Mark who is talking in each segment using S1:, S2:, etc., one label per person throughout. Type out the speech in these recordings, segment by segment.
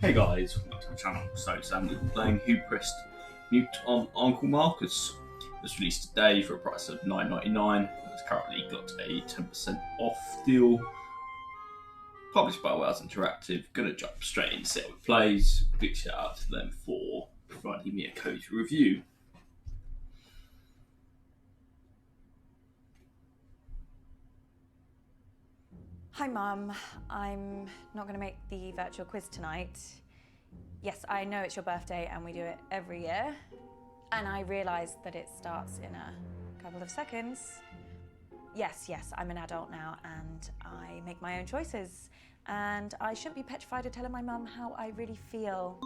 S1: Hey guys, welcome to the channel. So today we're playing Who Pressed Mute on Uncle Marcus. It was released today for a price of $9.99. It's currently got a 10% off deal. Published by Wales Interactive. Gonna jump straight into see how it plays. Big shout out to them for providing me a cozy review.
S2: Hi Mum, I'm not going to make the virtual quiz tonight. Yes, I know it's your birthday and we do it every year. And I realise that it starts in a couple of seconds. Yes, I'm an adult now and I make my own choices. And I shouldn't be petrified of telling my mum how I really feel.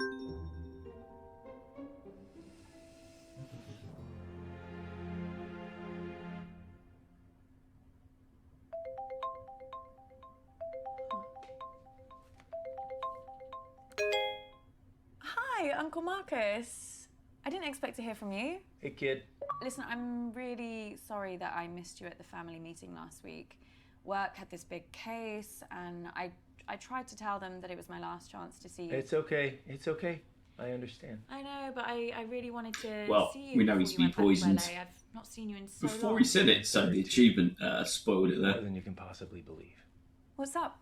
S2: Hi, Uncle Marcus. I didn't expect to hear from you.
S3: Hey, kid.
S2: Listen, I'm really sorry that I missed you at the family meeting last week. Work had this big case, and I tried to tell them that it was my last chance to see you.
S3: It's okay. It's okay. I understand.
S2: I know, but I really wanted to
S1: Well,
S2: see you.
S1: we know
S2: before
S1: he's
S2: you
S1: been
S2: went back to
S1: poisoned.
S2: LA. I've not seen you in so
S1: Before
S2: long.
S1: he said it, so the achievement spoiled it
S3: More
S1: there.
S3: than you can possibly believe.
S2: What's up?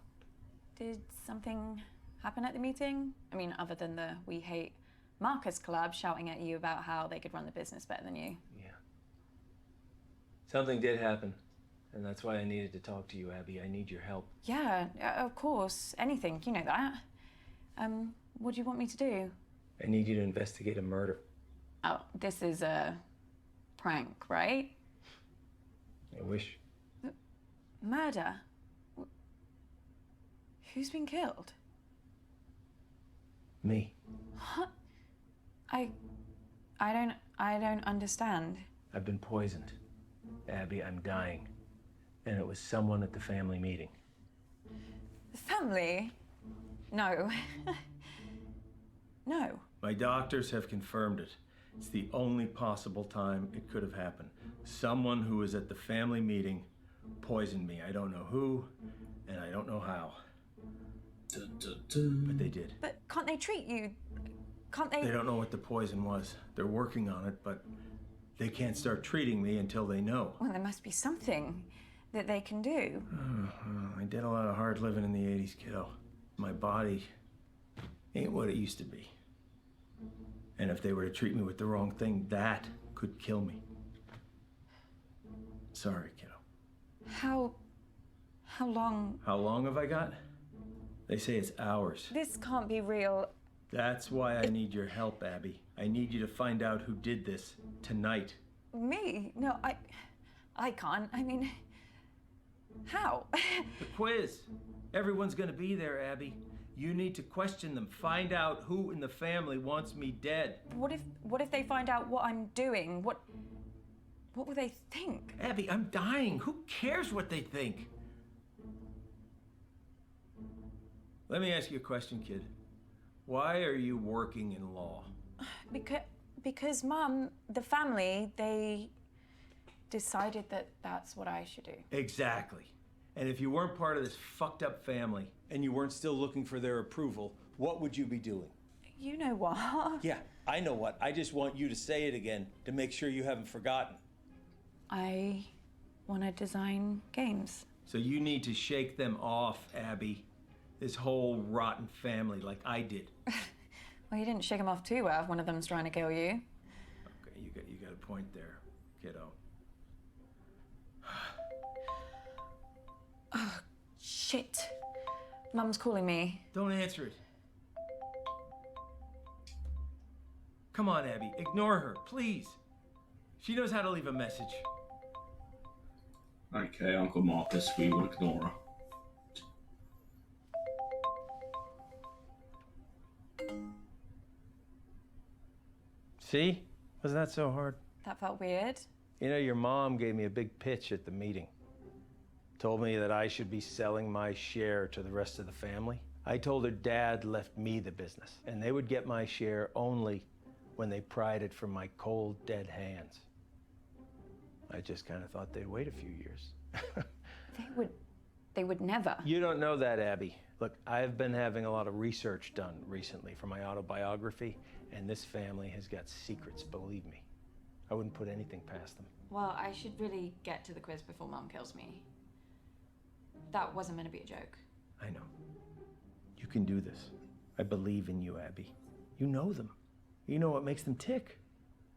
S2: Did something happen at the meeting? I mean, other than the We Hate Marcus Club shouting at you about how they could run the business better than you.
S3: Yeah. Something did happen, and that's why I needed to talk to you, Abby. I need your help.
S2: Yeah, of course. Anything, you know that. What do you want me to do?
S3: I need you to investigate a murder.
S2: Oh, this is a prank, right?
S3: I wish.
S2: Murder? Who's been killed?
S3: Me.
S2: What? I don't understand.
S3: I've been poisoned. Abby, I'm dying. And it was someone at the family meeting.
S2: The family? No. No.
S4: My doctors have confirmed it. It's the only possible time it could have happened. Someone who was at the family meeting poisoned me. I don't know who, and I don't know how.
S1: Dun, dun, dun.
S4: But they did.
S2: But can't they treat you? Can't they?
S4: They don't know what the poison was. They're working on it, but they can't start treating me until they know.
S2: Well, there must be something that they can do.
S4: I did a lot of hard living in the 80s, kiddo. My body ain't what it used to be. And if they were to treat me with the wrong thing, that could kill me. Sorry, kiddo.
S2: How long?
S4: How long have I got? They say it's hours.
S2: This can't be real.
S4: That's why I need your help, Abby. I need you to find out who did this tonight.
S2: Me? No, I can't. I mean, how?
S4: The quiz. Everyone's gonna be there, Abby. You need to question them. Find out who in the family wants me dead.
S2: What if they find out what I'm doing? What will they think?
S4: Abby, I'm dying. Who cares what they think? Let me ask you a question, kid. Why are you working in law?
S2: Because Mum, the family, they decided that that's what I should do.
S4: Exactly. And if you weren't part of this fucked up family and you weren't still looking for their approval, what would you be doing?
S2: You know what?
S4: Yeah, I know what. I just want you to say it again to make sure you haven't forgotten.
S2: I want to design games.
S4: So you need to shake them off, Abby. This whole rotten family like I did.
S2: Well, you didn't shake them off too well if one of them's trying to kill you.
S4: Okay, you got a point there, kiddo.
S2: Oh, shit. Mum's calling me.
S4: Don't answer it. Come on, Abby, ignore her, please. She knows how to leave a message.
S1: Okay, Uncle Marcus, we will ignore her.
S4: See? Wasn't that so hard?
S2: That felt weird.
S4: You know, your mom gave me a big pitch at the meeting. Told me that I should be selling my share to the rest of the family. I told her Dad left me the business, and they would get my share only when they pried it from my cold, dead hands. I just kind of thought they'd wait a few years.
S2: They would They would never.
S4: You don't know that, Abby. Look, I've been having a lot of research done recently for my autobiography, and this family has got secrets, believe me. I wouldn't put anything past them.
S2: Well, I should really get to the quiz before Mum kills me. That wasn't meant to be a joke.
S4: I know. You can do this. I believe in you, Abby. You know them. You know what makes them tick,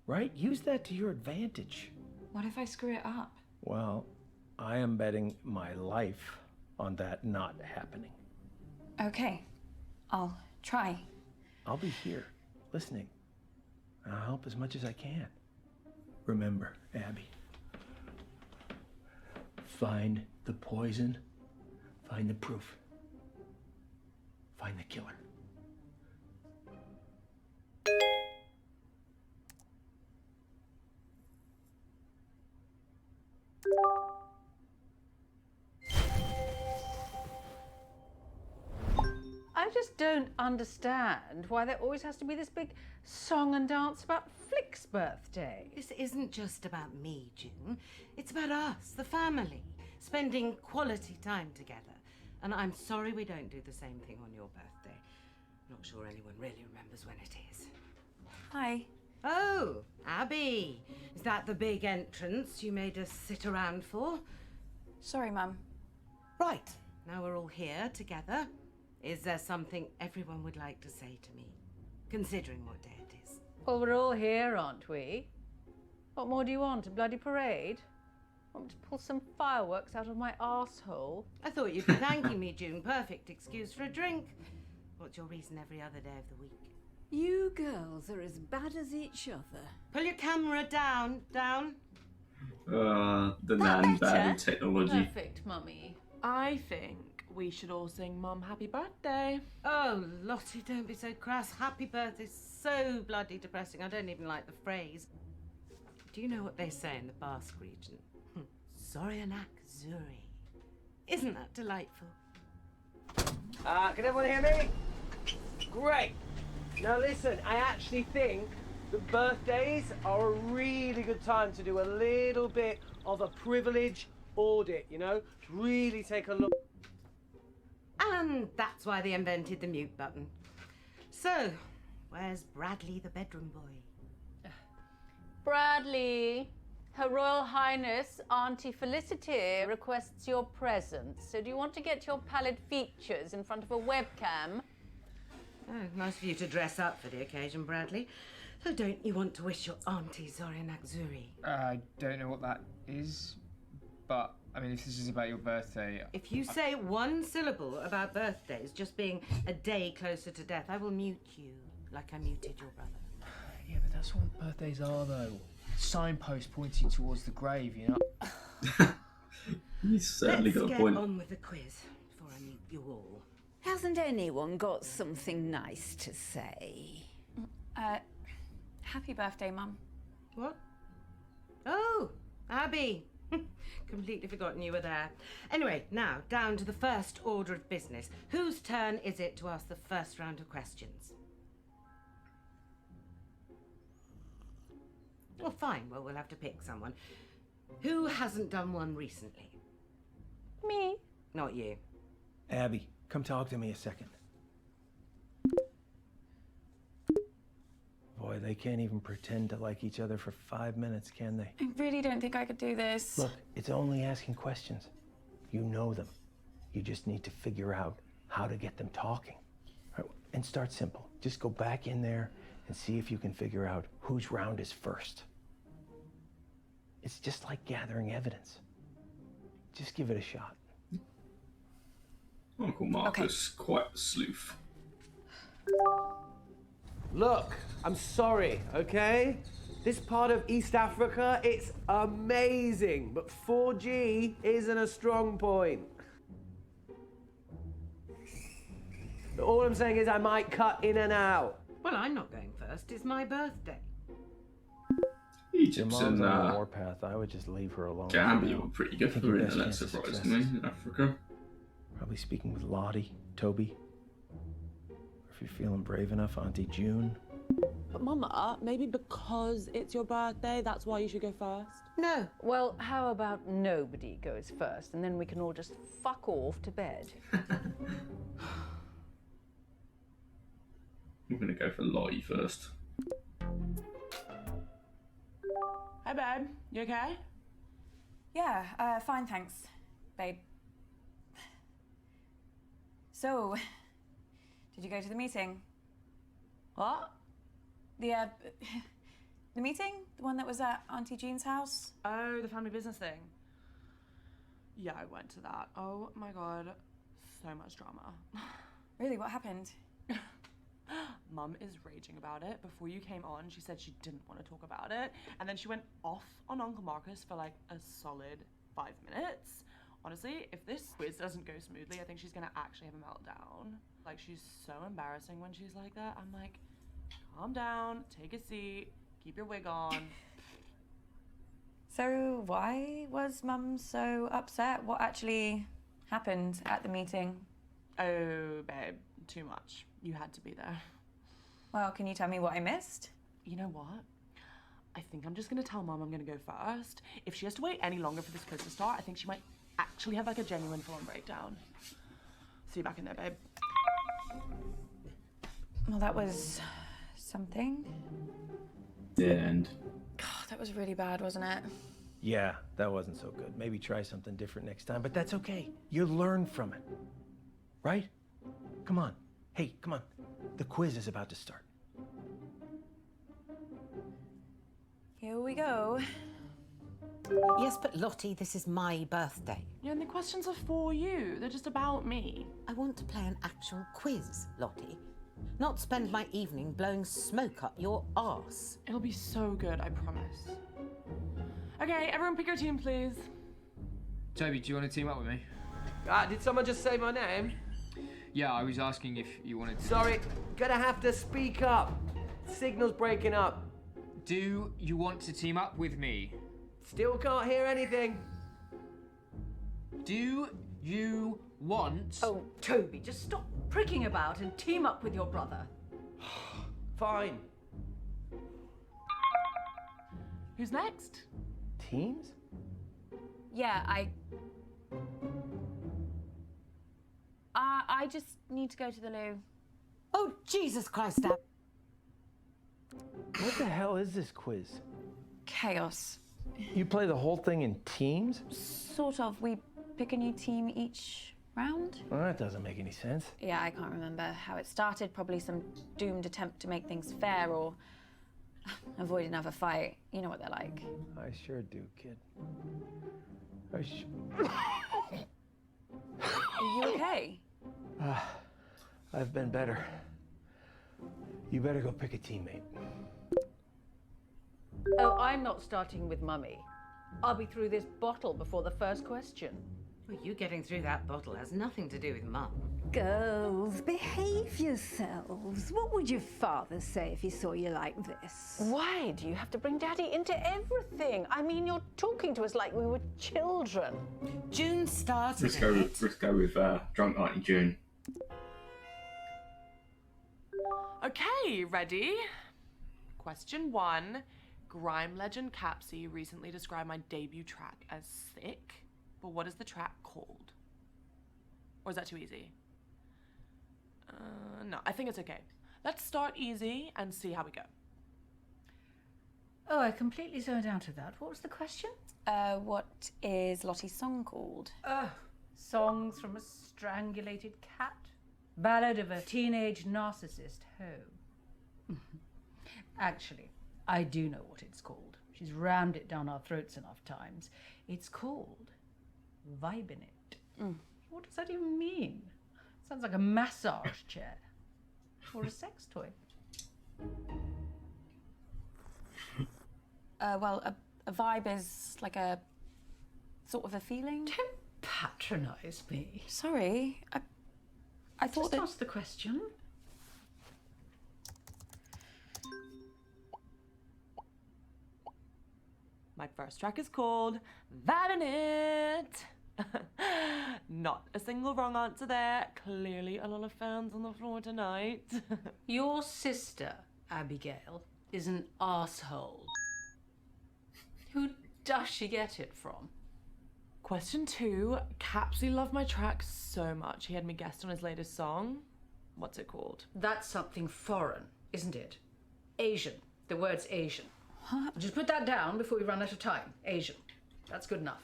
S4: right? Use that to your advantage.
S2: What if I screw it up?
S4: Well, I am betting my life on that not happening.
S2: Okay, I'll try.
S4: I'll be here, listening, and I'll help as much as I can. Remember, Abby, find the poison, find the proof, find the killer.
S5: I just don't understand why there always has to be this big song and dance about Flick's birthday.
S6: This isn't just about me, June. It's about us, the family, spending quality time together. And I'm sorry we don't do the same thing on your birthday. Not sure anyone really remembers when it is.
S2: Hi.
S6: Oh, Abby. Is that the big entrance you made us sit around for?
S2: Sorry, Mum.
S6: Right, now we're all here together. Is there something everyone would like to say to me, considering what day it is?
S5: Well, we're all here, aren't we? What more do you want? A bloody parade? Want me to pull some fireworks out of my arsehole?
S6: I thought you'd be thanking me, June. Perfect excuse for a drink. What's your reason every other day of the week?
S7: You girls are as bad as each other.
S6: Pull your camera down.
S1: The
S2: That
S1: nan
S2: better?
S1: bad technology.
S5: Perfect, Mummy.
S8: I think we should all sing Mum Happy Birthday.
S6: Oh, Lottie, don't be so crass. Happy birthday's so bloody depressing. I don't even like the phrase. Do you know what they say in the Basque region? Zoryanak Zuri. Isn't that delightful?
S3: Can everyone hear me? Great. Now listen, I actually think that birthdays are a really good time to do a little bit of a privilege audit, you know? Really take a look.
S6: And that's why they invented the mute button. So, where's Bradley the bedroom boy?
S5: Bradley, Her Royal Highness Auntie Felicity requests your presence. So do you want to get your pallid features in front of a webcam?
S6: Oh, nice of you to dress up for the occasion, Bradley. So don't you want to wish your auntie Zoryanak Zuri?
S9: I don't know what that is, but I mean, if this is about your birthday...
S6: If you say one syllable about birthdays just being a day closer to death, I will mute you like I muted your brother.
S9: Yeah, but that's what birthdays are, though. Signposts pointing towards the grave, you know?
S1: He's certainly got a point.
S6: Let's get on with the quiz before I mute you all.
S7: Hasn't anyone got something nice to say?
S2: Happy birthday, Mum.
S6: What? Oh, Abby. Completely forgotten you were there. Anyway, now, down to the first order of business. Whose turn is it to ask the first round of questions? Well, fine. Well, we'll have to pick someone. Who hasn't done one recently?
S5: Me.
S6: Not you.
S4: Abby, come talk to me a second. Boy, they can't even pretend to like each other for 5 minutes, can they?
S2: I really don't think I could do this.
S4: Look, it's only asking questions. You know them. You just need to figure out how to get them talking. Right, and start simple. Just go back in there and see if you can figure out whose round is first. It's just like gathering evidence. Just give it a shot.
S1: Uncle Marcus, quite the sleuth.
S3: Look, I'm sorry, okay? This part of East Africa, it's amazing, but 4G isn't a strong point. All I'm saying is I might cut in and out.
S6: Well, I'm not going first. It's my birthday.
S4: Your
S1: Egypt's
S4: mom's
S1: and
S4: on the warpath. I would just leave her alone.
S1: Gambia were pretty good
S4: I think
S1: for
S4: your
S1: internet,
S4: best chance of
S1: surprisingly,
S4: success.
S1: in Africa.
S4: Probably speaking with Lottie, Toby. Or if you're feeling brave enough, Auntie June.
S8: But Mama, maybe because it's your birthday, that's why you should go first.
S6: No.
S5: Well, how about nobody goes first, and then we can all just fuck off to bed?
S1: I'm gonna go for Lottie first.
S8: Hey, babe. You okay?
S2: Yeah, fine, thanks, babe. So, did you go to the meeting?
S8: What?
S2: The meeting? The one that was at Auntie Jean's house?
S8: Oh, the family business thing. Yeah, I went to that. Oh my god, so much drama.
S2: Really, what happened?
S8: Mum is raging about it. Before you came on, she said she didn't want to talk about it. And then she went off on Uncle Marcus for like a solid 5 minutes. Honestly, if this quiz doesn't go smoothly, I think she's gonna actually have a meltdown. Like, she's so embarrassing when she's like that. I'm like, calm down, take a seat, keep your wig on.
S2: So, why was Mum so upset? What actually happened at the meeting?
S8: Oh, babe, too much. You had to be there.
S2: Well, can you tell me what I missed?
S8: You know what? I think I'm just gonna tell Mum I'm gonna go first. If she has to wait any longer for this quiz to start, I think she might actually have like a genuine full-on breakdown. See you back in there, babe.
S2: Well, that was something.
S1: The end.
S2: God, that was really bad, wasn't it?
S4: Yeah, that wasn't so good. Maybe try something different next time, but that's okay. You learn from it, right? Come on. Hey, come on. The quiz is about to start.
S2: Here we go.
S6: Yes, but Lottie, this is my birthday.
S8: Yeah, and the questions are for you. They're just about me.
S6: I want to play an actual quiz, Lottie. Not spend my evening blowing smoke up your arse.
S8: It'll be so good, I promise. Okay, everyone pick your team, please.
S9: Toby, do you want to team up with me?
S3: Did someone just say my name?
S9: Yeah, I was asking if you wanted to...
S3: Sorry, gonna have to speak up. Signal's breaking up.
S9: Do you want to team up with me?
S3: Still can't hear anything.
S9: Do you want...
S10: Oh, Toby, just stop pricking about and team up with your brother.
S3: Fine.
S8: Who's next?
S4: Teams?
S2: Yeah, I just need to go to the loo.
S6: Oh, Jesus Christ, Dad.
S4: What the hell is this quiz?
S2: Chaos.
S4: You play the whole thing in teams?
S2: Sort of. We pick a new team each round.
S4: Well, that doesn't make any sense.
S2: Yeah, I can't remember how it started. Probably some doomed attempt to make things fair or avoid another fight. You know what they're like.
S4: I sure do, kid.
S2: Are you okay?
S4: I've been better. You better go pick a teammate.
S5: Oh, I'm not starting with Mummy. I'll be through this bottle before the first question.
S6: Well, you getting through that bottle has nothing to do with Mum.
S7: Girls, behave yourselves. What would your father say if he saw you like this?
S5: Why do you have to bring Daddy into everything? I mean, you're talking to us like we were children.
S6: June started
S1: Let's go with Drunk Auntie June.
S8: Okay, ready? Question 1. Grime legend Capsy recently described my debut track as sick, but what is the track called? Or is that too easy? No, I think it's okay. Let's start easy and see how we go.
S10: Oh, I completely zoned out of that. What was the question?
S2: What is Lottie's song called?
S10: Songs from a strangulated cat? Ballad of a teenage narcissist hoe. Actually, I do know what it's called. She's rammed it down our throats enough times. It's called Vibin' It. What does that even mean? Sounds like a massage chair. Or a sex toy.
S2: Well, a vibe is like a sort of a feeling.
S10: Don't patronise me.
S2: Sorry, I thought
S10: Just
S2: that...
S10: ask the question.
S8: My first track is called Vibin' It. Not a single wrong answer there. Clearly a lot of fans on the floor tonight.
S10: Your sister Abigail, is an asshole. Who does she get it from?
S8: Question 2. Capsley loved my track so much he had me guest on his latest song. What's it called?
S10: That's something foreign, isn't it? Asian. The word's Asian. What? Just put that down before we run out of time. Asian. That's good enough.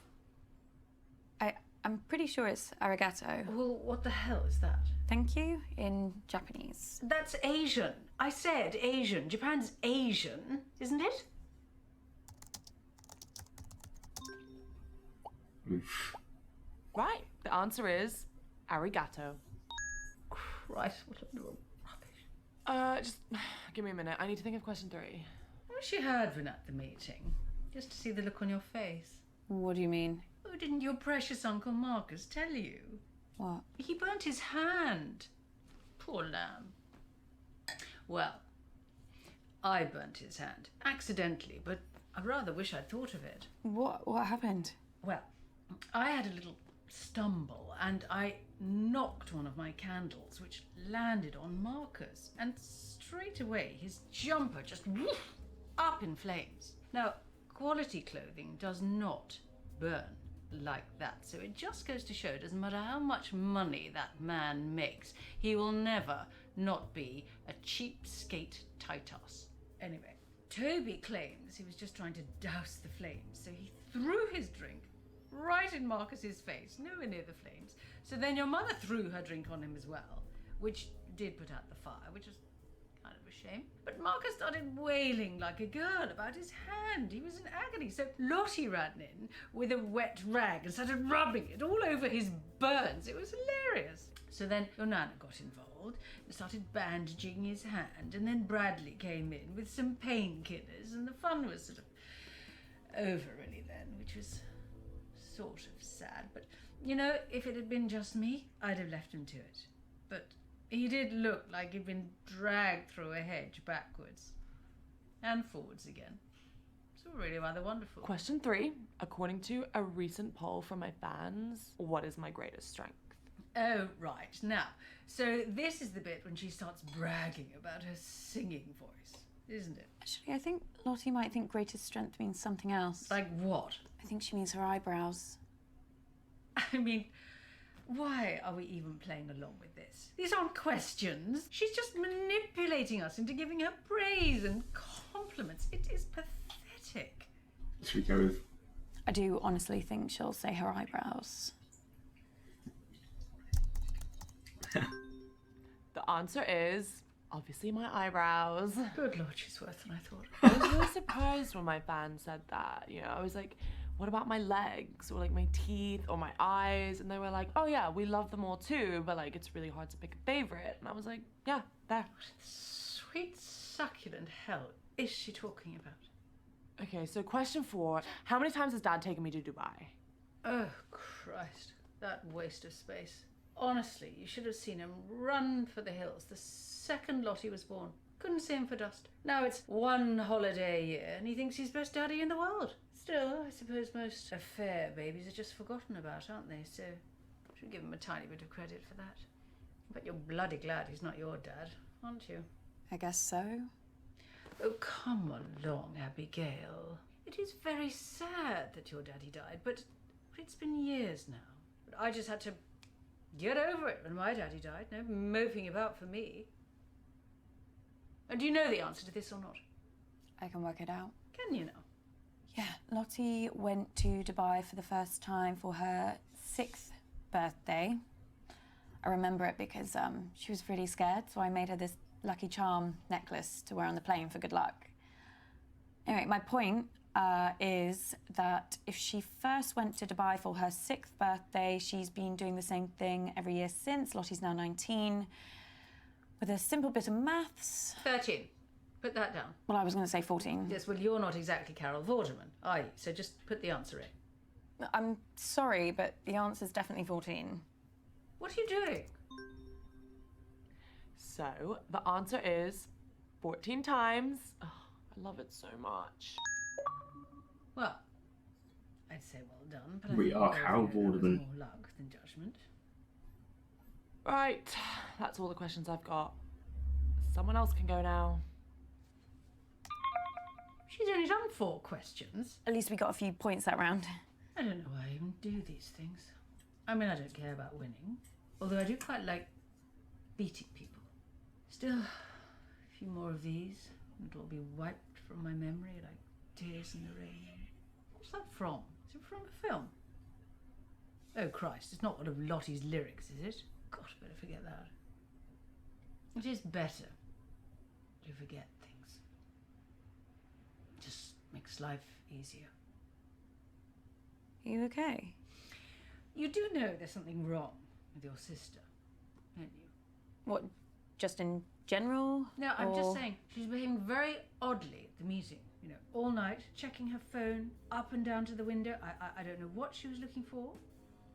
S2: I'm pretty sure it's arigato.
S10: Well, what the hell is that?
S2: Thank you in Japanese.
S10: That's Asian. I said Asian. Japan's Asian, isn't it?
S8: Right. The answer is arigato.
S10: Christ, what a little rubbish.
S8: Just give me a minute. I need to think of question 3.
S10: I wish you had been at the meeting, just to see the look on your face.
S2: What do you mean?
S10: Oh, didn't your precious Uncle Marcus tell you?
S2: What?
S10: He burnt his hand. Poor lamb. Well, I burnt his hand. Accidentally, but I rather wish I'd thought of it.
S2: What happened?
S10: Well, I had a little stumble and I knocked one of my candles, which landed on Marcus. And straight away, his jumper just woof, up in flames. Now, quality clothing does not burn like that. So it just goes to show, it doesn't matter how much money that man makes, he will never not be a cheapskate tight-ass. Anyway, Toby claims he was just trying to douse the flames, so he threw his drink right in Marcus's face, nowhere near the flames. So then your mother threw her drink on him as well, which did put out the fire, which was kind of a shame. But Marcus started wailing like a girl about his hand. He was in agony. So Lottie ran in with a wet rag and started rubbing it all over his burns. It was hilarious. So then your Nana got involved and started bandaging his hand, and then Bradley came in with some painkillers, and the fun was sort of over really then, which was sort of sad. But, you know, if it had been just me, I'd have left him to it. But he did look like he'd been dragged through a hedge backwards and forwards again. It's all really rather wonderful.
S8: Question 3. According to a recent poll from my fans, what is my greatest strength?
S10: Oh, right. Now, so this is the bit when she starts bragging about her singing voice, isn't it?
S2: Actually, I think Lottie might think greatest strength means something else.
S10: Like what?
S2: I think she means her eyebrows.
S10: I mean, why are we even playing along with this? These aren't questions. She's just manipulating us into giving her praise and compliments. It is pathetic.
S1: Should we go with?
S2: I do honestly think she'll say her eyebrows.
S8: The answer is obviously my eyebrows.
S10: Good Lord, she's worse than I thought.
S8: I was really surprised when my fans said that. You know, I was like, what about my legs or like my teeth or my eyes? And they were like, oh yeah, we love them all too, but like it's really hard to pick a favorite. And I was like, yeah, there.
S10: What in the sweet succulent hell is she talking about?
S8: Okay, so question 4. How many times has Dad taken me to Dubai?
S10: Oh, Christ. That waste of space. Honestly, you should have seen him run for the hills the second Lottie was born. Couldn't see him for dust. Now it's one holiday a year and he thinks he's best daddy in the world. Still, I suppose most affair babies are just forgotten about, aren't they? So I should give him a tiny bit of credit for that. But you're bloody glad he's not your dad, aren't you?
S2: I guess so.
S10: Oh, come along, Abigail. It is very sad that your daddy died, but it's been years now. But I just had to get over it when my daddy died. No moping about for me. And do you know the answer to this or not?
S2: I can work it out.
S10: Can you now?
S2: Yeah, Lottie went to Dubai for the first time for her 6th birthday. I remember it because she was really scared, so I made her this Lucky Charm necklace to wear on the plane for good luck. Anyway, my point is that if she first went to Dubai for her 6th birthday, she's been doing the same thing every year since. Lottie's now 19. With a simple bit of maths...
S10: 13. Put that down.
S2: Well, I was going to say 14.
S10: Yes, well, you're not exactly Carol Vorderman, are you? So just put the answer in.
S2: I'm sorry, but the answer's definitely 14.
S10: What are you doing?
S8: So the answer is 14 times. Oh, I love it so much.
S10: Well, I'd say well done, but
S1: We
S10: I
S1: are
S10: think
S1: Carol
S10: overall there was
S1: Vorderman.
S10: more luck than judgment.
S8: Right, that's all the questions I've got. Someone else can go now.
S10: She's only done 4 questions.
S2: At least we got a few points that round.
S10: I don't know why I even do these things. I mean, I don't care about winning, although I do quite like beating people. Still, a few more of these, and it'll be wiped from my memory like tears in the rain. What's that from? Is it from a film? Oh Christ, it's not one of Lottie's lyrics, is it? God, I better forget that. It is better to forget things. Just makes life easier.
S2: Are you okay?
S10: You do know there's something wrong with your sister, don't you?
S2: What, just in general?
S10: No, I'm
S2: or...
S10: just saying, she's behaving very oddly at the meeting. You know, all night, checking her phone, up and down to the window. I don't know what she was looking for,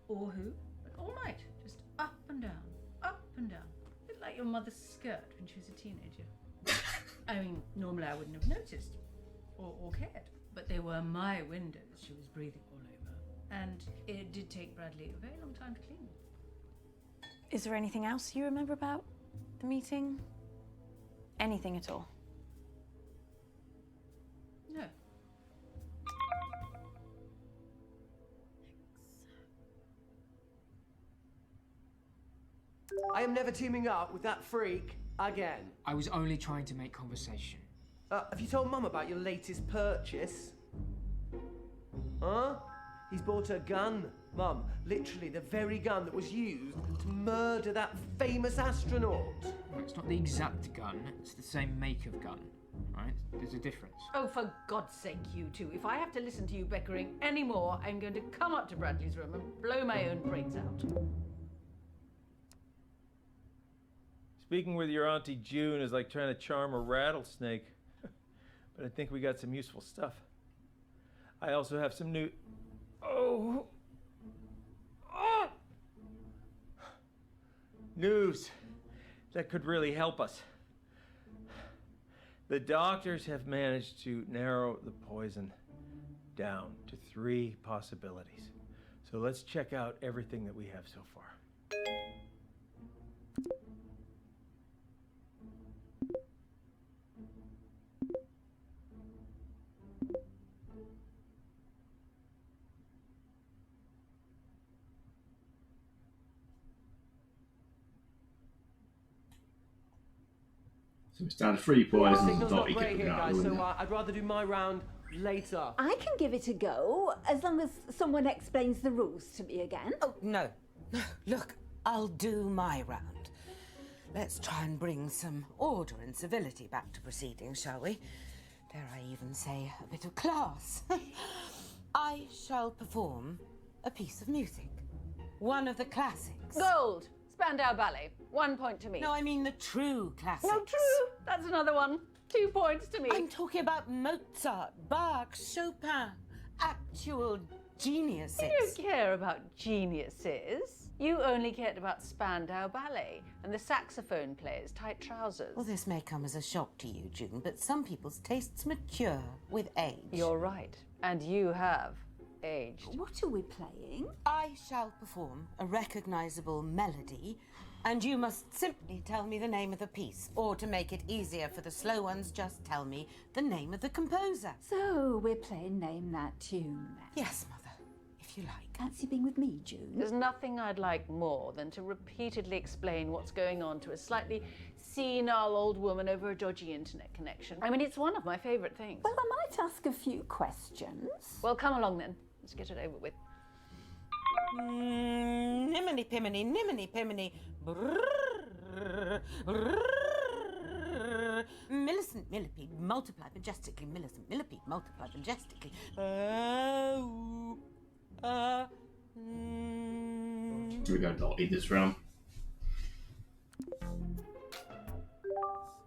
S10: or who, but all night, just up and down, up and down. A bit like your mother's skirt when she was a teenager. I mean, normally I wouldn't have noticed, or cared. But they were my windows she was breathing all over. And it did take Bradley a very long time to clean.
S2: Is there anything else you remember about the meeting? Anything at all?
S10: No.
S3: I am never teaming up with that freak again.
S9: I was only trying to make conversation.
S3: Have you told Mum about your latest purchase? Huh? He's bought a gun, Mum. Literally the very gun that was used to murder that famous astronaut.
S9: Well, it's not the exact gun, it's the same make of gun, right? There's a difference.
S10: Oh, for God's sake, you two. If I have to listen to you bickering anymore, I'm going to come up to Bradley's room and blow my own brains out.
S4: Speaking with your Auntie June is like trying to charm a rattlesnake. But I think we got some useful stuff. I also have some new... Oh! News that could really help us. The doctors have managed to narrow the poison down to 3 possibilities. So let's check out everything that we have so far.
S1: So it's down to 3 poisons.
S3: Signal's not
S1: Dottie
S3: great
S1: getting
S3: here,
S1: out
S3: guys,
S1: of the
S3: so
S1: window.
S3: I'd rather do my round later.
S7: I can give it a go, as long as someone explains the rules to me again.
S6: Oh, no. Look, I'll do my round. Let's try and bring some order and civility back to proceedings, shall we? Dare I even say a bit of class? I shall perform a piece of music. One of the classics.
S5: Gold! Spandau Ballet. 1 point to me.
S6: No, I mean the true classics.
S5: No, true. That's another one. 2 points to me.
S6: I'm talking about Mozart, Bach, Chopin. Actual geniuses.
S5: You don't care about geniuses. You only cared about Spandau Ballet and the saxophone player's tight trousers.
S6: Well, this may come as a shock to you, June, but some people's tastes mature with age.
S5: You're right. And you have aged.
S7: What are we playing?
S6: I shall perform a recognizable melody, and you must simply tell me the name of the piece. Or to make it easier for the slow ones, just tell me the name of the composer.
S7: So we're playing Name That Tune then?
S6: Yes, Mother, if you like.
S7: Fancy being with me, June?
S5: There's nothing I'd like more than to repeatedly explain what's going on to a slightly senile old woman over a dodgy internet connection. I mean, it's one of my favourite things.
S7: Well, I might ask a few questions.
S5: Well, come along then. Let's get it over with.
S6: Niminy piminy, niminy piminy. Brrrr, brrrr. Millicent millipede, multiply majestically. Millicent millipede, multiply majestically.
S1: Here we go, Dottie, this round.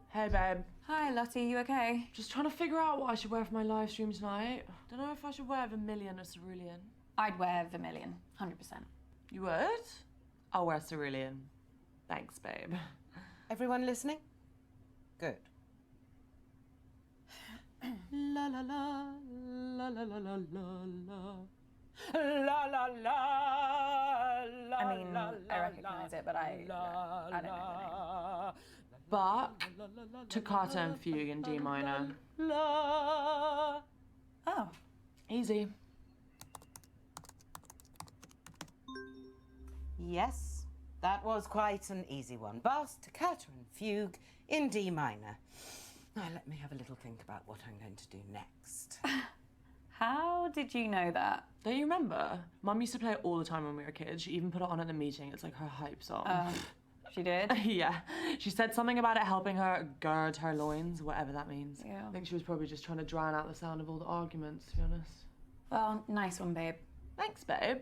S8: Hey, babe.
S2: Hi, Lottie, you okay?
S8: Just trying to figure out what I should wear for my live stream tonight. Don't know if I should wear vermilion or cerulean.
S2: I'd wear vermilion, 100%.
S8: You would? I'll wear cerulean. Thanks, babe.
S6: Everyone listening? Good. La la la la la la la la la la la.
S2: I mean, I recognise it, but I don't know the name.
S8: Bach, Toccata and Fugue in D minor.
S2: Oh.
S8: Easy.
S6: Yes, that was quite an easy one. Bach, Toccata and Fugue in D minor. Now let me have a little think about what I'm going to do next.
S2: How did you know that?
S8: Don't you remember? Mum used to play it all the time when we were kids. She even put it on at the meeting. It's like her hype song.
S2: She did?
S8: Yeah. She said something about it helping her gird her loins, whatever that means.
S2: Yeah.
S8: I think she was probably just trying to drown out the sound of all the arguments, to be honest.
S2: Well, nice one, babe.
S8: Thanks, babe.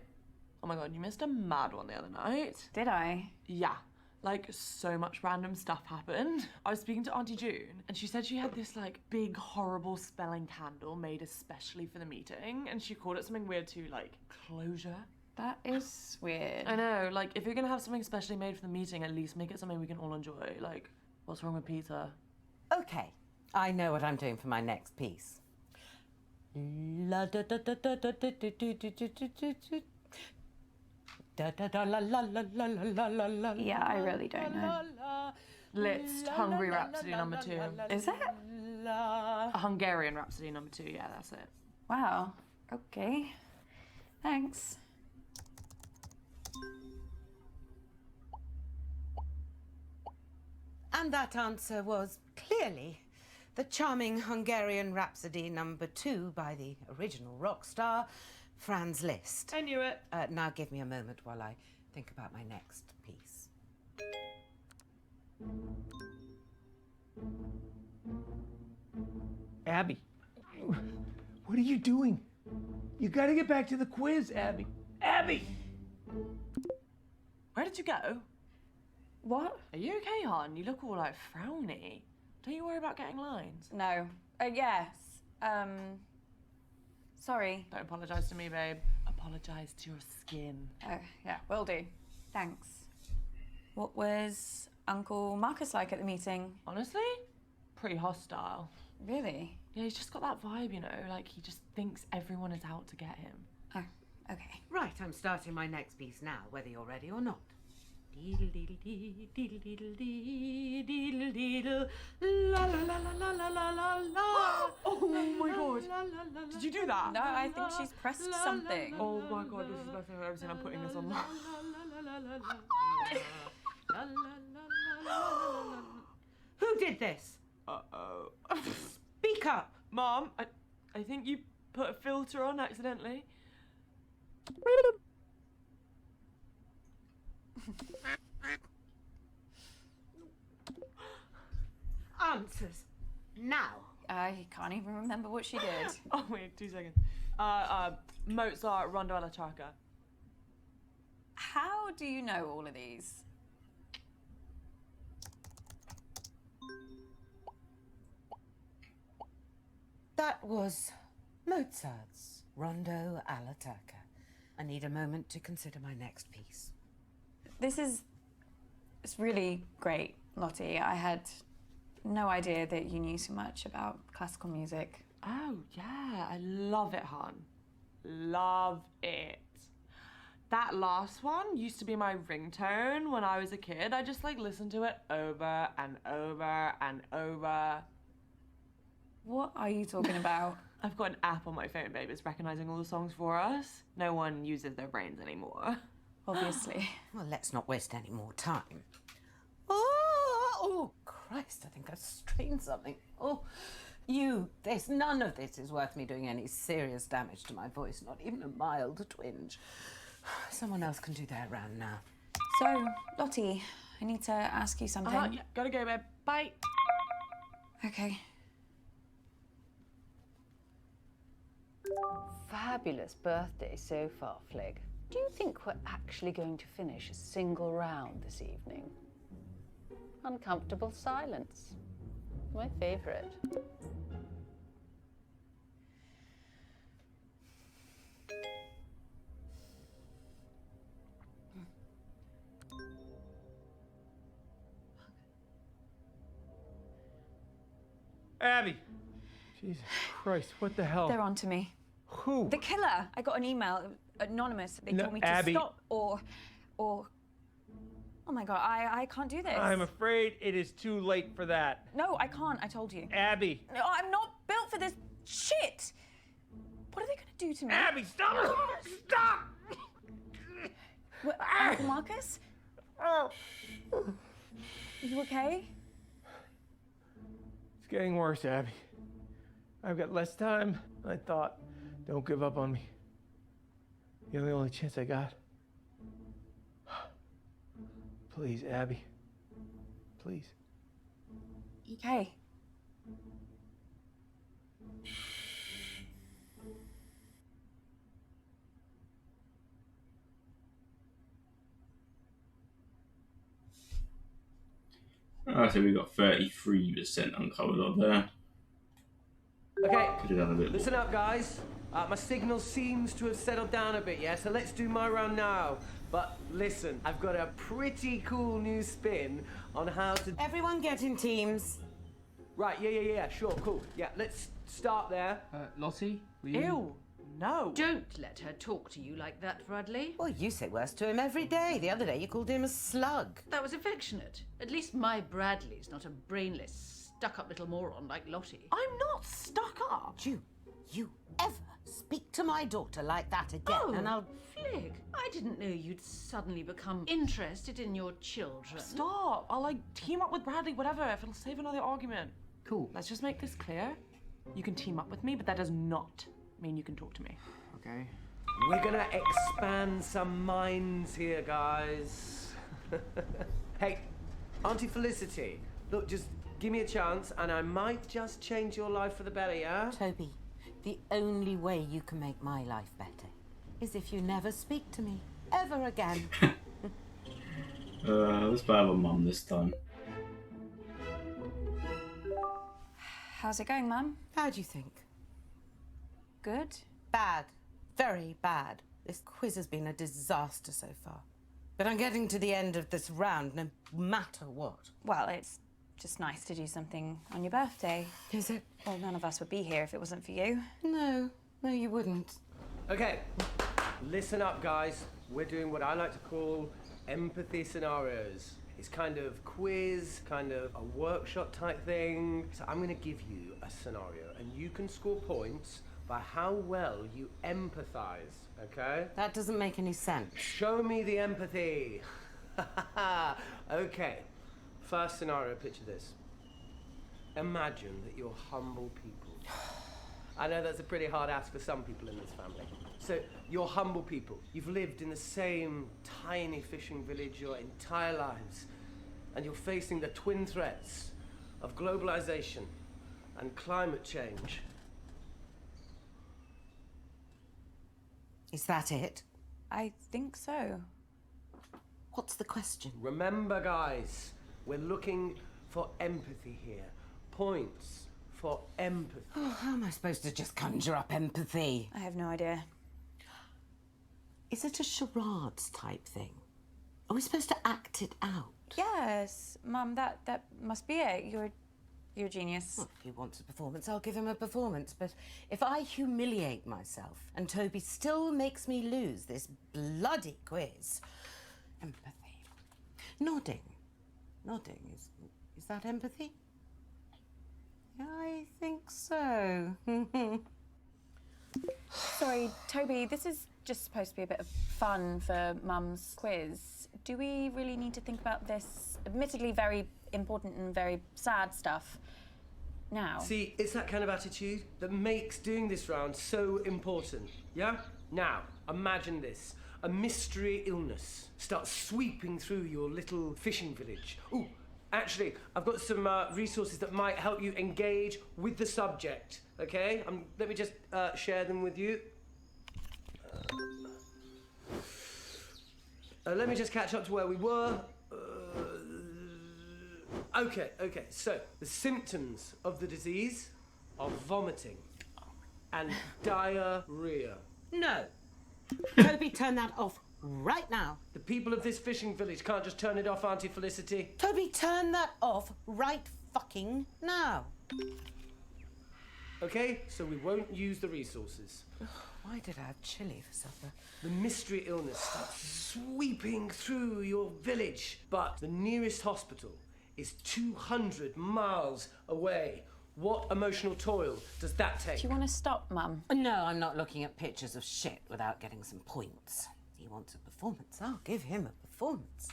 S8: Oh my god, you missed a mad one the other night.
S2: Did I?
S8: Yeah. Like, so much random stuff happened. I was speaking to Auntie June, and she said she had this, like, big, horrible spelling candle made especially for the meeting, and she called it something weird too, like, closure.
S2: That is weird.
S8: I know, like, if you're gonna have something specially made for the meeting, at least make it something we can all enjoy. Like, what's wrong with pizza?
S6: Okay, I know what I'm doing for my next piece. La da da da da da da da da da da da da da la la la la la la la.
S2: Yeah, I really don't know.
S8: Liszt, Hungary Rhapsody number 2.
S2: Is it?
S8: A Hungarian Rhapsody number 2, yeah, that's it.
S2: Wow. Okay. Thanks.
S6: And that answer was clearly the charming Hungarian Rhapsody number 2 by the original rock star, Franz Liszt.
S8: I knew it.
S6: Now give me a moment while I think about my next piece.
S4: Abby, what are you doing? You gotta get back to the quiz, Abby. Abby!
S8: Where did you go?
S2: What?
S8: Are you okay, hon? You look all like frowny. Don't you worry about getting lines?
S2: No. Yes. Sorry.
S8: Don't apologise to me, babe. Apologise to your skin.
S2: Oh, yeah, will do. Thanks. What was Uncle Marcus like at the meeting?
S8: Honestly, pretty hostile.
S2: Really?
S8: Yeah, he's just got that vibe, you know, like he just thinks everyone is out to get him.
S2: Oh, okay.
S6: Right, I'm starting my next piece now, whether you're ready or not. Deedle-deedle-dee, deedle-deedle-dee, deedle-deedle, la la la la la la la la.
S8: Oh my god. Did you do that?
S2: No, I think she's pressed something.
S8: Oh my god, this is the best thing I've ever seen. I'm putting this on.
S6: Who did this?
S8: Uh-oh.
S6: Speak up.
S8: Mom, I think you put a filter on accidentally.
S6: Answers. Now.
S2: I can't even remember what she did.
S8: Oh wait, 2 seconds. Mozart, Rondo alla Charca.
S2: How do you know all of these?
S6: That was Mozart's Rondo alla Turca. I need a moment to consider my next piece.
S2: It's really great, Lottie. I had no idea that you knew so much about classical music.
S8: Oh yeah, I love it, hon. Love it. That last one used to be my ringtone when I was a kid. I just like listened to it over and over and over.
S2: What are you talking about?
S8: I've got an app on my phone, babe. It's recognizing all the songs for us. No one uses their brains anymore.
S2: Obviously.
S6: Well, let's not waste any more time. Oh, Christ, I think I've strained something. Oh, none of this is worth me doing any serious damage to my voice, not even a mild twinge. Someone else can do their round now.
S2: So, Lottie, I need to ask you something.
S8: Yeah, gotta go, babe. Bye.
S2: Okay.
S5: Fabulous birthday so far, Flig. Do you think we're actually going to finish a single round this evening? Uncomfortable silence. My favourite.
S4: Abby! Jesus Christ, what the hell?
S2: They're on to me.
S4: Who?
S2: The killer. I got an email, anonymous. They
S4: No,
S2: told me to
S4: Abby.
S2: stop or... Oh my God, I can't do this.
S4: I'm afraid it is too late for that.
S2: No, I can't, I told you.
S4: Abby!
S2: No, I'm not built for this shit! What are they gonna do to me?
S4: Abby, stop! Stop!
S2: What, Uncle Marcus?
S4: Oh.
S2: Are you okay?
S4: It's getting worse, Abby. I've got less time than I thought. Don't give up on me. You're the only chance I got. Please, Abby. Please.
S2: Okay.
S1: So we got 33% uncovered up there.
S3: Okay,
S1: Could have done a bit
S3: listen up, guys. My signal seems to have settled down a bit, yeah? So let's do my round now. But listen, I've got a pretty cool new spin on how to...
S6: Everyone get in teams.
S3: Right, yeah, sure, cool. Yeah, let's start there.
S9: Lottie, will you?
S8: Ew, no.
S10: Don't let her talk to you like that, Bradley.
S6: Well, you say worse to him every day. The other day you called him a slug.
S10: That was affectionate. At least my Bradley's not a brainless, stuck-up little moron like Lottie.
S8: I'm not stuck up.
S6: You ever speak to my daughter like that again, and I'll...
S10: Flig, I didn't know you'd suddenly become interested in your children.
S8: Stop. I'll, like, team up with Bradley, whatever, if it'll save another argument.
S9: Cool.
S8: Let's just make this clear. You can team up with me, but that does not mean you can talk to me.
S9: Okay.
S3: We're gonna expand some minds here, guys. Hey, Auntie Felicity, look, just give me a chance and I might just change your life for the better, yeah?
S6: Toby, the only way you can make my life better is if you never speak to me ever again.
S1: Let's buy our mum this time.
S2: How's it going, Mum?
S6: How do you think?
S2: Good?
S6: Bad. Very bad. This quiz has been a disaster so far. But I'm getting to the end of this round no matter what.
S2: Well, it's just nice to do something on your birthday.
S6: Is it?
S2: Well, none of us would be here if it wasn't for you.
S6: No, you wouldn't.
S3: Okay, listen up, guys. We're doing what I like to call empathy scenarios. It's kind of quiz, kind of a workshop type thing. So I'm gonna give you a scenario and you can score points by how well you empathize, okay?
S6: That doesn't make any sense.
S3: Show me the empathy. Okay, first scenario, picture this. Imagine that you're humble people. I know that's a pretty hard ask for some people in this family. So, you're humble people. You've lived in the same tiny fishing village your entire lives. And you're facing the twin threats of globalization and climate change.
S6: Is that it?
S2: I think so.
S6: What's the question?
S3: Remember, guys, we're looking for empathy here. Points for empathy.
S6: Oh, how am I supposed to just conjure up empathy?
S2: I have no idea.
S6: Is it a charades type thing? Are we supposed to act it out?
S2: Yes, Mum, that must be it. You're a genius.
S6: Well, if he wants a performance, I'll give him a performance. But if I humiliate myself and Toby still makes me lose this bloody quiz, empathy. Nodding. Is that empathy? Yeah, I think so.
S2: Sorry, Toby, this is just supposed to be a bit of fun for Mum's quiz. Do we really need to think about this admittedly very important and very sad stuff now?
S3: See, it's that kind of attitude that makes doing this round so important, yeah? Now, imagine this. A mystery illness starts sweeping through your little fishing village. Ooh, actually, I've got some resources that might help you engage with the subject, okay? Let me just share them with you. Let me just catch up to where we were. Okay, so the symptoms of the disease are vomiting and diarrhea.
S6: No. Toby, turn that off right now.
S3: The people of this fishing village can't just turn it off, Auntie Felicity.
S6: Toby, turn that off right fucking now.
S3: okay? So we won't use the resources.
S6: Why did I have chili for supper?
S3: The mystery illness starts sweeping through your village, but the nearest hospital is 200 miles away. What emotional toil does that take?
S2: Do you want to stop, Mum?
S6: No, I'm not looking at pictures of shit without getting some points. He wants a performance. I'll give him a performance.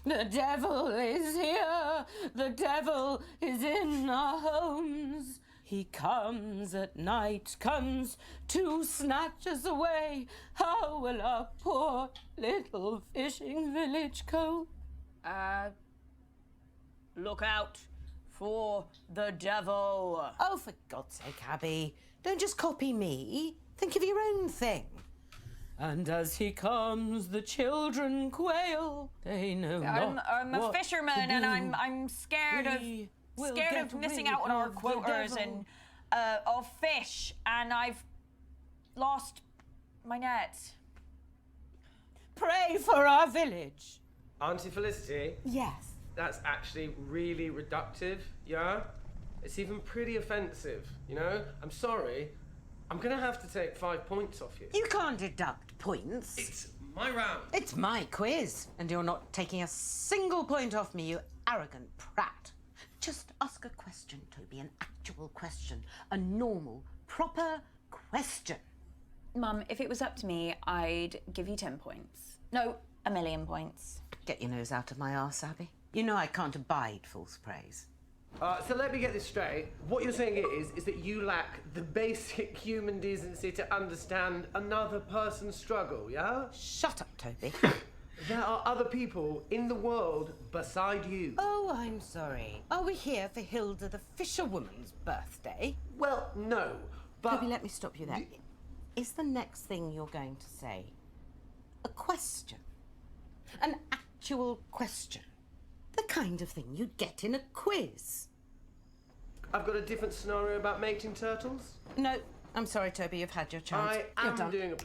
S6: The devil is here. The devil is in our homes. He comes at night, comes to snatch us away. How will our poor little fishing village cope? Look out for the devil. Oh, for God's sake, Abby, don't just copy me. Think of your own thing. And as he comes, the children quail. They know not
S2: I'm a
S6: what
S2: fisherman,
S6: to
S2: and
S6: do.
S2: I'm scared of missing
S6: rid
S2: out on our
S6: of the
S2: quotas
S6: devil.
S2: and of fish, and I've lost my net.
S6: Pray for our village.
S3: Auntie Felicity?
S6: Yes.
S3: That's actually really reductive, yeah? It's even pretty offensive, you know? I'm sorry. I'm gonna have to take 5 points off you.
S6: You can't deduct points.
S3: It's my round.
S6: It's my quiz, and you're not taking a single point off me, you arrogant prat. Just ask a question, Toby, an actual question. A normal, proper question.
S2: Mum, if it was up to me, I'd give you 10 points. No, 1,000,000 points.
S6: Get your nose out of my arse, Abby. You know I can't abide false praise.
S3: So let me get this straight. What you're saying is that you lack the basic human decency to understand another person's struggle, yeah?
S6: Shut up, Toby.
S3: There are other people in the world beside you.
S6: Oh, I'm sorry. Are we here for Hilda the fisherwoman's birthday?
S3: Well, no, but...
S6: Toby, let me stop you there. Is the next thing you're going to say a question? An actual question? The kind of thing you'd get in a quiz.
S3: I've got a different scenario about mating turtles.
S6: No, I'm sorry, Toby, you've had your chance.
S3: I
S6: You're
S3: am
S6: done.
S3: doing a...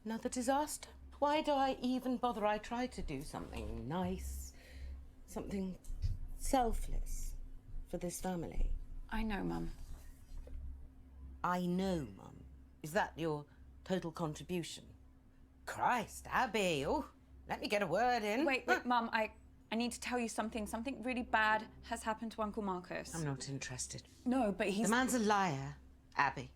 S6: Another disaster? Why do I even bother? I try to do something nice, something selfless for this family.
S2: I know, Mum.
S6: I know, Mum. Is that your total contribution? Christ, Abby, oh, let me get a word in.
S2: Wait, Mum, I need to tell you something. Something really bad has happened to Uncle Marcus.
S6: I'm not interested.
S2: No, but he's...
S6: The man's a liar, Abby.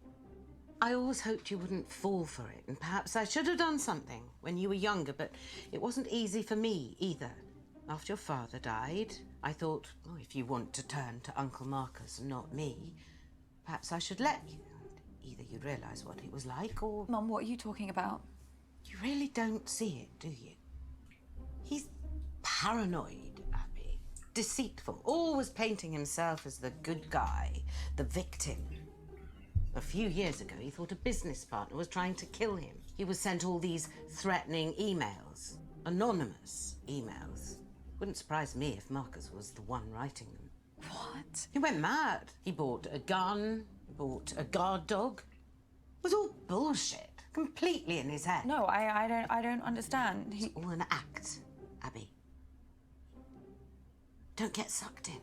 S6: I always hoped you wouldn't fall for it, and perhaps I should have done something when you were younger, but it wasn't easy for me either. After your father died, I thought, oh, if you want to turn to Uncle Marcus and not me, perhaps I should let you. Either you'd realise what it was like, or...
S2: Mum, what are you talking about?
S6: You really don't see it, do you? He's paranoid, Abby. Deceitful, always painting himself as the good guy, the victim. A few years ago, he thought a business partner was trying to kill him. He was sent all these threatening emails, anonymous emails. Wouldn't surprise me if Marcus was the one writing them.
S2: What?
S6: He went mad. He bought a gun, bought a guard dog. It was all bullshit, completely in his head.
S2: No, I don't understand.
S6: It's all an act, Abby. Don't get sucked in.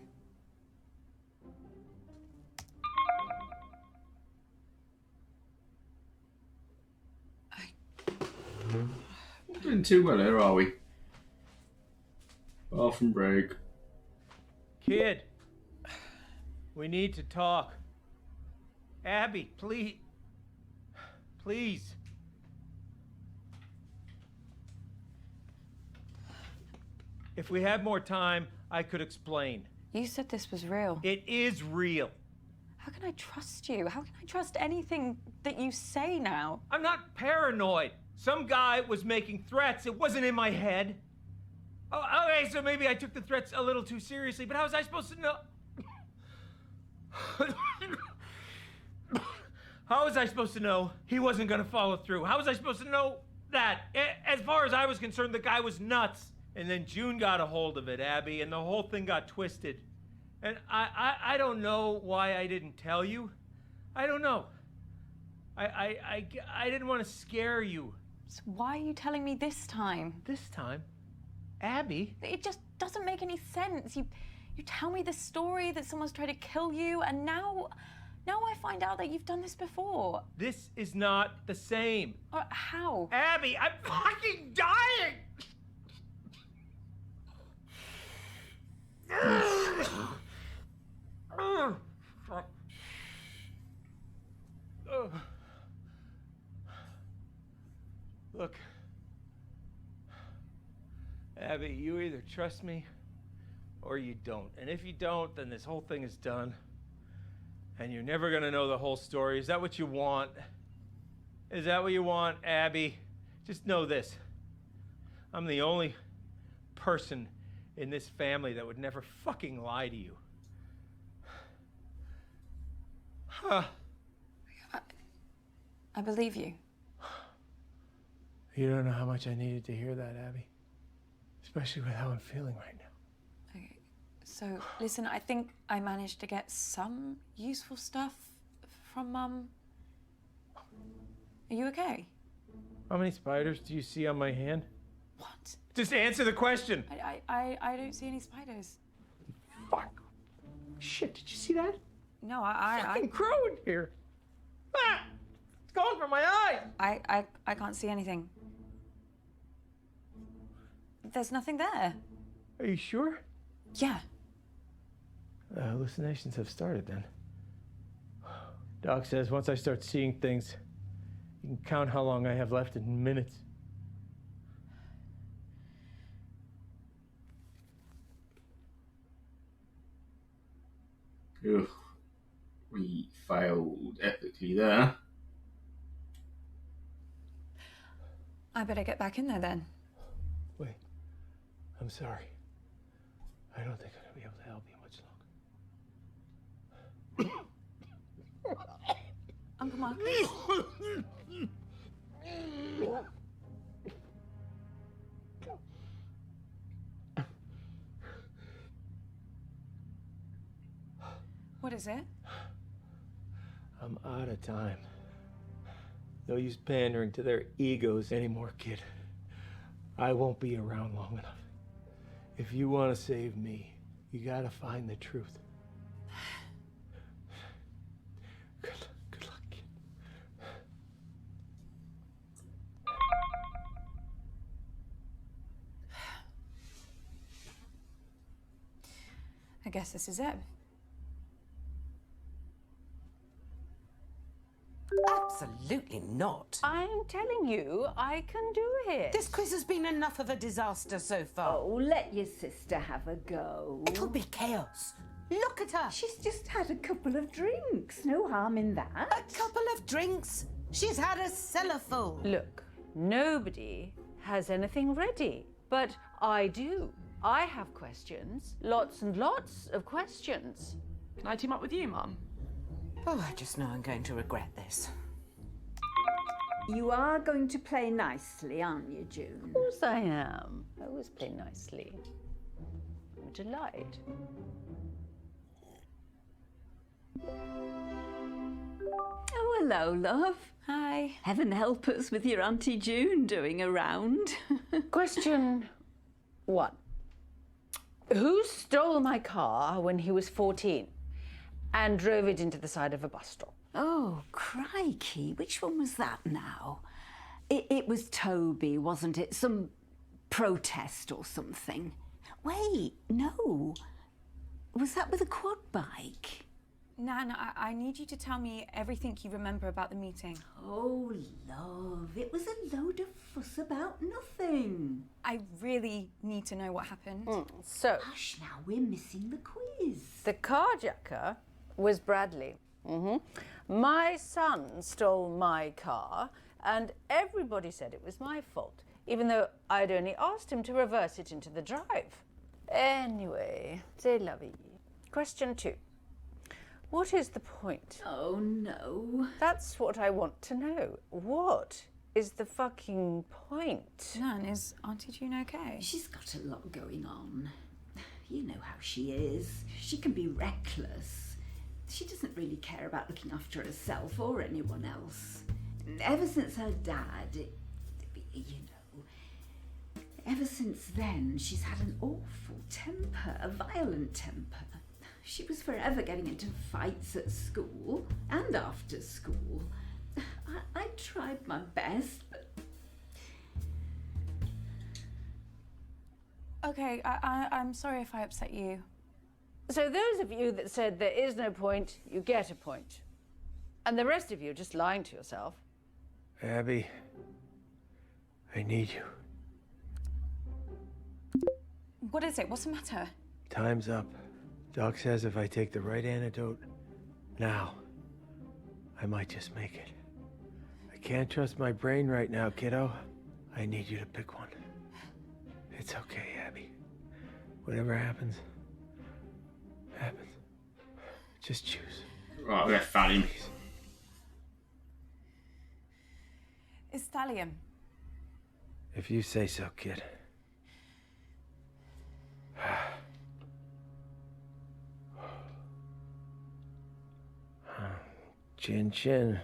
S1: Not doing too well here, are we? Bathroom break.
S4: Kid, we need to talk. Abby, please. Please. If we had more time, I could explain.
S2: You said this was real.
S4: It is real.
S2: How can I trust you? How can I trust anything that you say now?
S4: I'm not paranoid. Some guy was making threats. It wasn't in my head. Oh, okay, so maybe I took the threats a little too seriously, but how was I supposed to know? How was I supposed to know he wasn't gonna follow through? How was I supposed to know that? As far as I was concerned, the guy was nuts. And then June got a hold of it, Abby, and the whole thing got twisted. And I don't know why I didn't tell you. I don't know. I didn't want to scare you.
S2: So why are you telling me this time?
S4: This time? Abby?
S2: It just doesn't make any sense. You're You tell me this story that someone's tried to kill you, and now I find out that you've done this before.
S4: This is not the same.
S2: How?
S4: Abby, I'm fucking dying! Look, Abby, you either trust me or you don't. And if you don't, then this whole thing is done. And you're never gonna know the whole story. Is that what you want? Is that what you want, Abby? Just know this. I'm the only person in this family that would never fucking lie to you. Huh.
S2: I believe you.
S4: You don't know how much I needed to hear that, Abby. Especially with how I'm feeling right now.
S2: Okay, so listen, I think I managed to get some useful stuff from Mum. Are you okay?
S4: How many spiders do you see on my hand?
S2: What?
S4: Just answer the question.
S2: I don't see any spiders.
S4: Fuck. Shit, did you see that?
S2: No, I
S4: Fucking crow in here. Ah! It's going from my eyes.
S2: I can't see anything. There's nothing there.
S4: Are you sure?
S2: Yeah.
S4: Hallucinations have started then. Doc says once I start seeing things, you can count how long I have left in minutes.
S1: Ugh. We failed epically there.
S2: I better get back in there then.
S4: Wait, I'm sorry. I don't think I'm gonna be able to help you much longer.
S2: Uncle Mark. What is it?
S4: I'm out of time. No use pandering to their egos anymore, kid. I won't be around long enough. If you want to save me, you gotta find the truth. Good luck, kid.
S2: I guess this is it.
S6: Absolutely not.
S5: I'm telling you, I can do it.
S6: This quiz has been enough of a disaster so far.
S7: Oh, let your sister have a go.
S6: It'll be chaos. Look at her.
S7: She's just had a couple of drinks. No harm in that.
S6: A couple of drinks? She's had a cellar full.
S5: Look, nobody has anything ready, but I do. I have questions. Lots and lots of questions.
S8: Can I team up with you, Mum?
S6: Oh, I just know I'm going to regret this.
S7: You are going to play nicely, aren't you, June?
S5: Of course I am. I always play nicely. I'm a delight.
S7: Oh, hello, love.
S2: Hi.
S7: Heaven help us with your Auntie June doing a round.
S5: Question 1. Who stole my car when he was 14 and drove it into the side of a bus stop?
S7: Oh, crikey. Which one was that now? It was Toby, wasn't it? Some protest or something. Wait, no. Was that with a quad bike?
S2: Nan, I need you to tell me everything you remember about the meeting.
S7: Oh, love, it was a load of fuss about nothing.
S2: I really need to know what happened.
S5: So,
S7: Hush now, we're missing the quiz.
S5: the carjacker was Bradley. My son stole my car, and everybody said it was my fault, even though I'd only asked him to reverse it into the drive. Anyway, c'est la vie. Question 2. What is the point?
S7: Oh, no.
S5: That's what I want to know. What is the fucking point?
S2: Nan, is Auntie June okay?
S7: She's got a lot going on. You know how she is. She can be reckless. She doesn't really care about looking after herself or anyone else. Ever since her dad, you know, Ever since then, she's had an awful temper, a violent temper. She was forever getting into fights at school and after school. I tried my best, but...
S2: Okay, I'm sorry if I upset you.
S5: So those of you that said there is no point, you get a point. And the rest of you are just lying to yourself.
S4: Abby, I need you.
S2: What is it? What's the matter?
S4: Time's up. Doc says if I take the right antidote now, I might just make it. I can't trust my brain right now, kiddo. I need you to pick one. It's okay, Abby. Whatever happens, happens. Just choose.
S1: Right, we found him.
S2: It's thallium.
S4: If you say so, kid. Chin chin.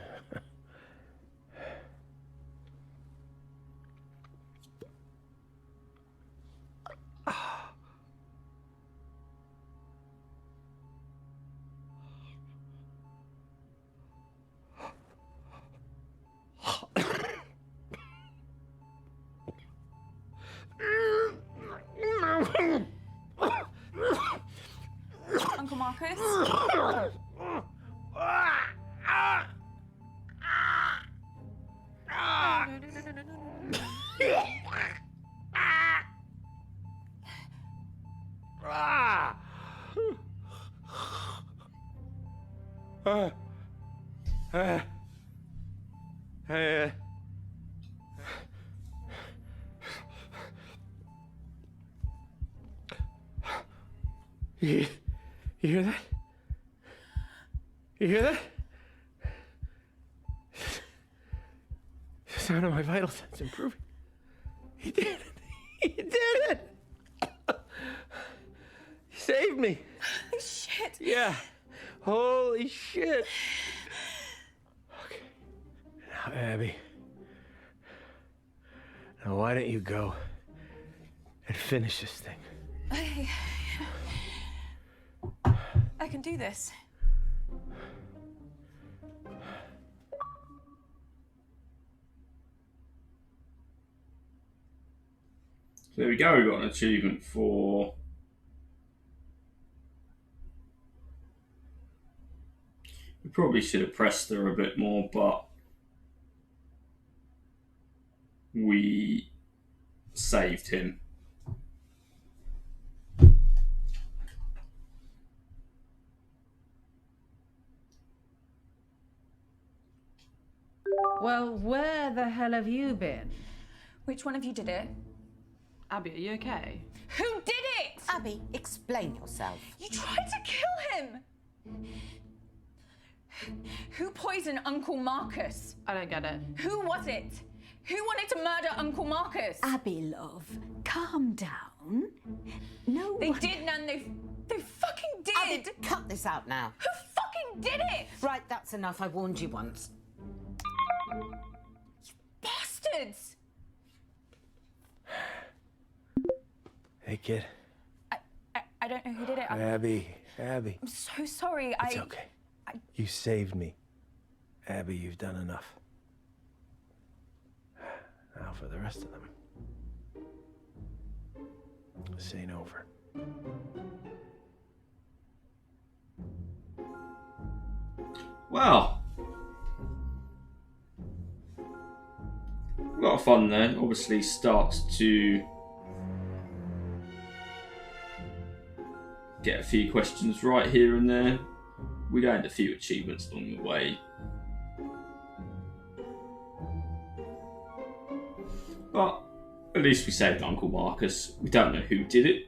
S2: Uncle Marcus?
S4: You hear that? You hear that? The sound of my vital signs improving. He did it. He did it. He saved me.
S2: Holy shit.
S4: Yeah. Holy shit. Okay. Now, Abby. Now, why don't you go and finish this thing?
S2: I can do this.
S1: So there we go, we got an achievement for we probably should have pressed her a bit more, but we saved him.
S10: Well, where the hell have you been?
S2: Which one of you did it?
S8: Abby, are you okay?
S2: Who did it?
S6: Abby, explain yourself.
S2: You tried to kill him! Who poisoned Uncle Marcus?
S8: I don't get it.
S2: Who was it? Who wanted to murder Uncle Marcus?
S7: Abby, love, calm down. No
S2: They
S7: one...
S2: did, Nan. They fucking did!
S6: Abby, cut this out now.
S2: Who fucking did it?
S6: Right, that's enough. I warned you once.
S2: You bastards!
S4: Hey, kid.
S2: I don't know who did it.
S4: Abby.
S2: I'm so sorry.
S4: It's okay. You saved me. Abby, you've done enough. Now for the rest of them. This ain't over.
S1: Well, a lot of fun there. Obviously starts to get a few questions right here and there. We gained a few achievements along the way. But at least we saved Uncle Marcus. We don't know who did it.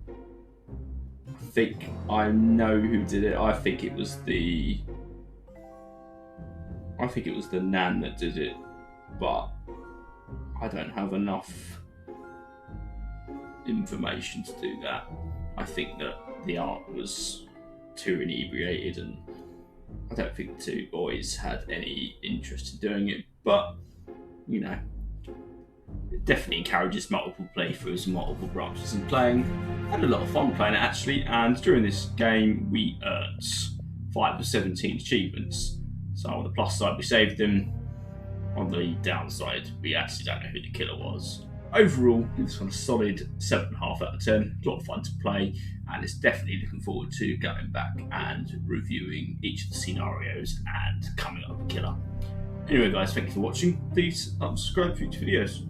S1: I think I know who did it. I think it was the Nan that did it, but I don't have enough information to do that. I think that the aunt was too inebriated, and I don't think the two boys had any interest in doing it. But, you know, It definitely encourages multiple playthroughs and multiple branches and playing. Had a lot of fun playing it actually, and during this game we earned 5 of 17 achievements. So on the plus side we saved them, on the downside we actually don't know who the killer was. Overall, give this one a solid 7.5 out of 10. A lot of fun to play, and it's definitely looking forward to going back and reviewing each of the scenarios and coming up with a killer. Anyway guys, thank you for watching. Please subscribe for future videos.